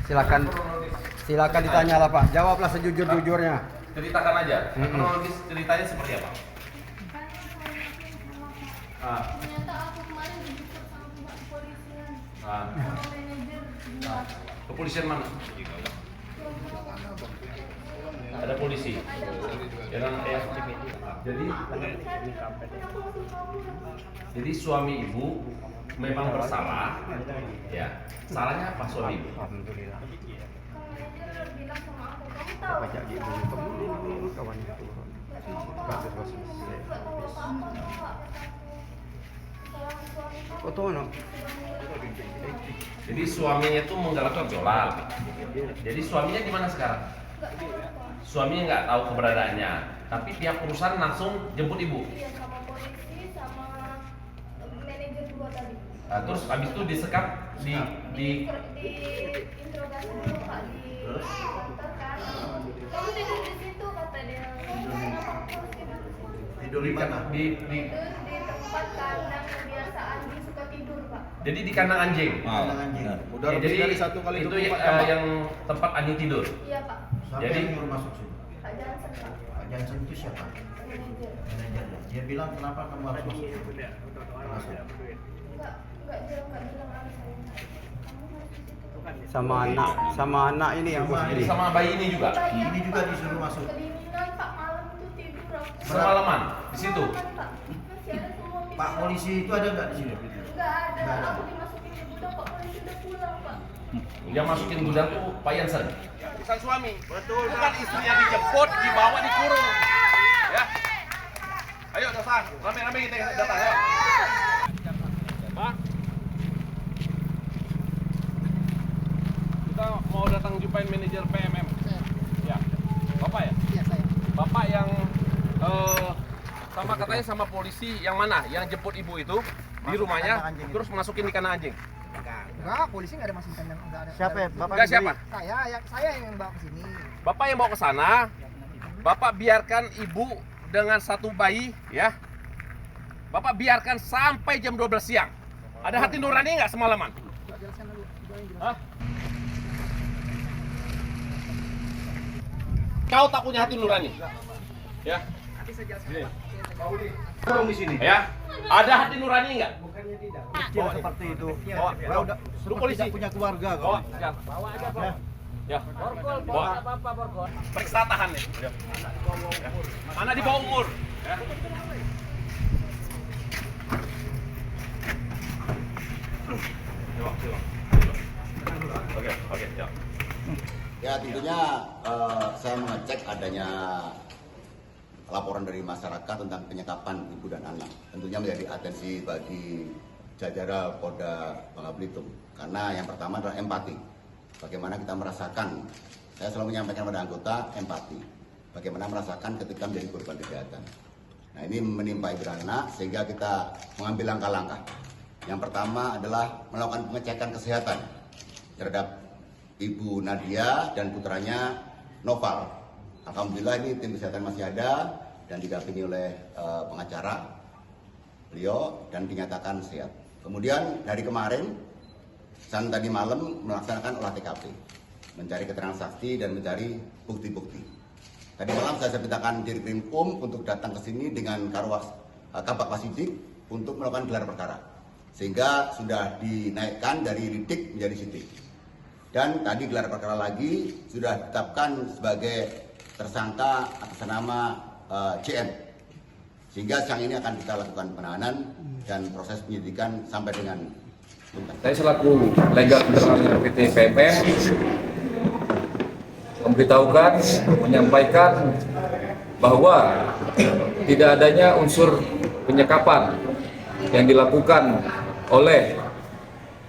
Silakan ditanya lah Pak. Jawablah sejujur-jujurnya. Ceritakan aja. Kronologis ceritanya seperti apa? Ternyata aku kemarin dijemput sama Pak kepolisian. Sama manajer buat Kepolisian mana? Ada polisi. Jadi suami ibu memang bersalah. Ya. Salahnya apa suami ibu? Alhamdulillah. manajer bilang sama aku, kamu tahu Pajak ibu kawan itu. Foto no. Jadi suaminya itu menggalak gejolak. Jadi suaminya di mana sekarang? Suaminya nggak tahu keberadaannya, tapi pihak perusahaan langsung jemput ibu. Iya, sama polisi sama manajer dua tadi. Nah, terus habis itu disekap di Interogasi dulu Pak di kantor kan. Kamu tidur di situ kata dia. Kenapa aku harus tidur di situ? tidur di mana? Tidur di tempat kandang yang biasa anjing suka tidur Pak. Jadi di kandang anjing. Udah Ya, lebih jadi dari 1 kali itu 24 jam, Pak. yang tempat anjing tidur. Iya Pak. Siapa Jadi- yang nyuruh masuk sini? Pak Jansen Pak. Pak Jansen itu siapa? Manajer. Manajernya. Dia bilang kenapa kamu harus masuk sini? Masuk. Enggak bilang alasannya. Kamu harus di situ. Sama anak ini yang Sama posisi. Sama bayi ini juga. Ini juga disuruh masuk. Kedinginan Pak, malam itu tidur aku. Semalaman di situ. Semalaman, Pak. Masih ada semua Pak polisi itu ada nggak di sini? Enggak ada. Aku dimasukin ke gudang, Pak polisi udah pulang, Pak. Yang masukin gudang tuh Pak Jansen. Bukan suami. Betul. Bukan istri yang dijemput, dibawa dikurung. Ya. Ayo datang, rame-rame kita datang ya. Pak. Kita mau datang jumpain manajer PMM. Ya. Bapak ya? Iya saya. Bapak yang sama katanya sama polisi yang mana? Yang jemput ibu itu di rumahnya, kandang anjing itu. terus masukin di kandang anjing. Enggak, polisi nggak ada masuk kandang, enggak ada. Siapa ya? Bapak Enggak sendiri? siapa? Saya yang bawa ke sini. Bapak yang bawa ke sana, Bapak biarkan ibu dengan satu bayi, ya. Bapak biarkan sampai jam 12 siang. Ada hati nurani nggak semalaman? Coba jelaskan dulu. Coba yang jelas. Hah? Kau tak punya hati nurani? Ya, Nanti saya jelaskan. Gini. Kurung di sini. ya. Ada hati nurani nggak? Kecil seperti itu. Bawa, Kau udah Lu seperti polisi. tidak punya keluarga kau. Bawa, ya. Ya. Bawa. Periksa tahan nih. Ya. Mana di bawah umur? Ya. Coba. Oke, ya. Ya tentunya saya mengecek adanya laporan dari masyarakat tentang penyekapan ibu dan anak. Tentunya menjadi atensi bagi jajaran Polda Bangka Belitung. Karena yang pertama adalah empati. Bagaimana kita merasakan, saya selalu menyampaikan pada anggota empati. Bagaimana merasakan ketika menjadi korban kejahatan. Nah ini menimpa ibu dan anak sehingga kita mengambil langkah-langkah. Yang pertama adalah melakukan pengecekan kesehatan terhadap Ibu Nadia dan putranya Noval. Alhamdulillah ini tim kesehatan masih ada dan didampingi oleh pengacara beliau dan dinyatakan sehat. Kemudian dari kemarin dan tadi malam melaksanakan olah TKP, mencari keterangan saksi dan mencari bukti-bukti. Tadi malam saya mintakan Dirkrim untuk datang ke sini dengan Kabak Wasidik untuk melakukan gelar perkara, sehingga sudah dinaikkan dari lidik menjadi sidik. Dan tadi gelar perkara lagi sudah ditetapkan sebagai tersangka atas nama CM. Sehingga siang ini akan kita lakukan penahanan dan proses penyidikan sampai dengan tuntas. Saya selaku legal internal PT PMM memberitahukan, menyampaikan bahwa tidak adanya unsur penyekapan yang dilakukan oleh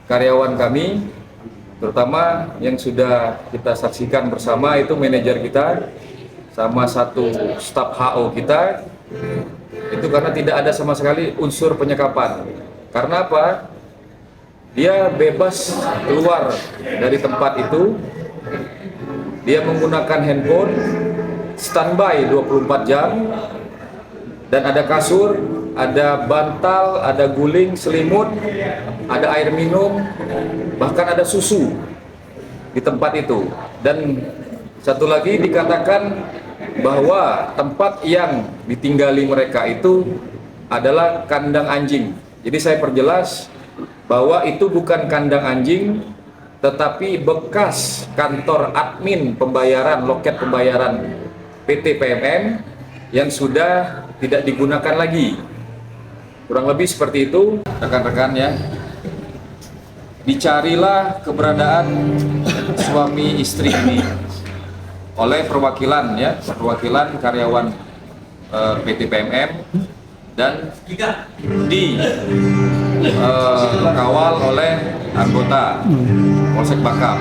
karyawan kami, terutama yang sudah kita saksikan bersama itu manajer kita sama satu staf HO kita, itu karena tidak ada sama sekali unsur penyekapan. Karena apa? Dia bebas keluar dari tempat itu, dia menggunakan handphone standby 24 jam, dan ada kasur, ada bantal, ada guling, selimut, ada air minum, bahkan ada susu. di tempat itu. Dan satu lagi dikatakan bahwa tempat yang ditinggali mereka itu adalah kandang anjing. Jadi saya perjelas bahwa itu bukan kandang anjing, tetapi bekas kantor admin pembayaran, loket pembayaran PT PMM yang sudah tidak digunakan lagi. Kurang lebih seperti itu, rekan-rekan ya. Dicarilah keberadaan suami istri ini oleh perwakilan ya, perwakilan karyawan PT PMM dan dikawal oleh anggota Polsek Bakam.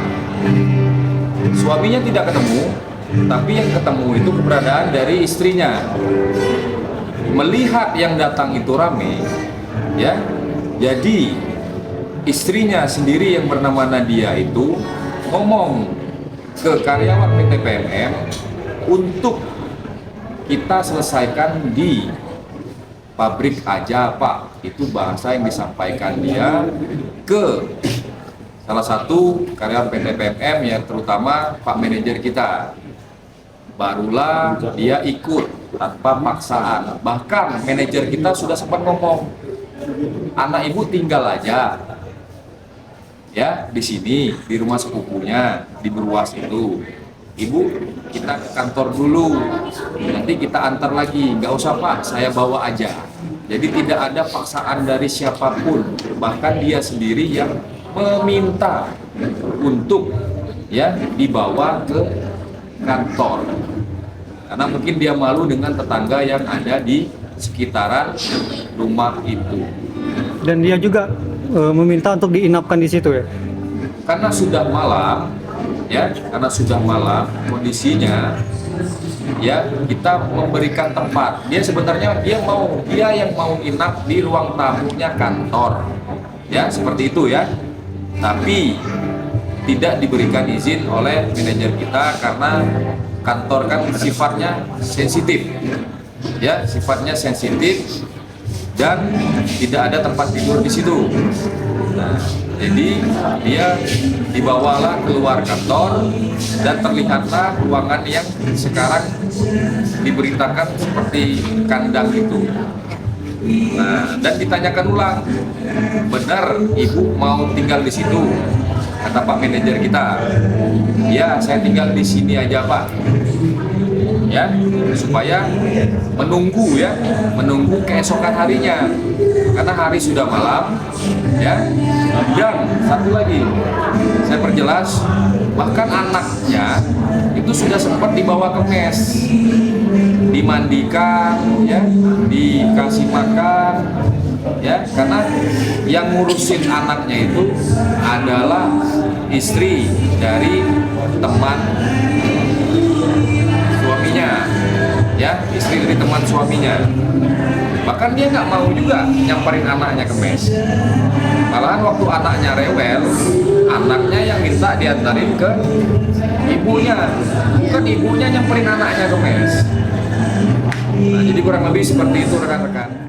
Suaminya tidak ketemu, tapi yang ketemu itu keberadaan dari istrinya. Melihat yang datang itu rame, ya, jadi istrinya sendiri yang bernama Nadia itu ngomong ke karyawan PT PMM untuk kita selesaikan di pabrik aja Pak. Itu bahasa yang disampaikan dia ke salah satu karyawan PT PMM ya, terutama Pak manajer kita. Barulah dia ikut tanpa paksaan. Bahkan manajer kita sudah sempat ngomong, anak ibu tinggal aja ya di sini, di rumah sepupunya di Beruas itu. Ibu, kita ke kantor dulu, nanti kita antar lagi. Nggak usah Pak, saya bawa aja. Jadi tidak ada paksaan dari siapapun, bahkan dia sendiri yang meminta untuk ya dibawa ke kantor, karena mungkin dia malu dengan tetangga yang ada di sekitaran rumah itu. Dan dia juga meminta untuk diinapkan di situ ya? Karena sudah malam, ya, karena sudah malam kondisinya, ya kita memberikan tempat. Dia sebenarnya dia yang mau inap di ruang tamunya kantor, ya seperti itu ya. Tapi tidak diberikan izin oleh manajer kita karena kantor kan sifatnya sensitif, ya sifatnya sensitif dan tidak ada tempat tidur di situ. Nah, jadi dia dibawalah keluar kantor dan terlihatlah ruangan yang sekarang diberitakan seperti kandang itu. Nah, dan ditanyakan ulang, benar ibu mau tinggal di situ? Kata Pak manajer kita, ya saya tinggal di sini aja Pak, ya supaya menunggu keesokan harinya, karena hari sudah malam, ya. Dan satu lagi saya perjelas, bahkan anaknya itu sudah sempat dibawa ke mes, dimandikan, ya, dikasih makan, ya, karena yang ngurusin anaknya itu adalah istri dari teman suaminya, ya, istri dari teman suaminya. Bahkan dia nggak mau juga nyamperin anaknya ke mes. Malahan waktu anaknya rewel, anaknya yang minta diantarin ke ibunya, bukan ibunya nyamperin anaknya ke mes. Nah, jadi kurang lebih seperti itu rekan-rekan.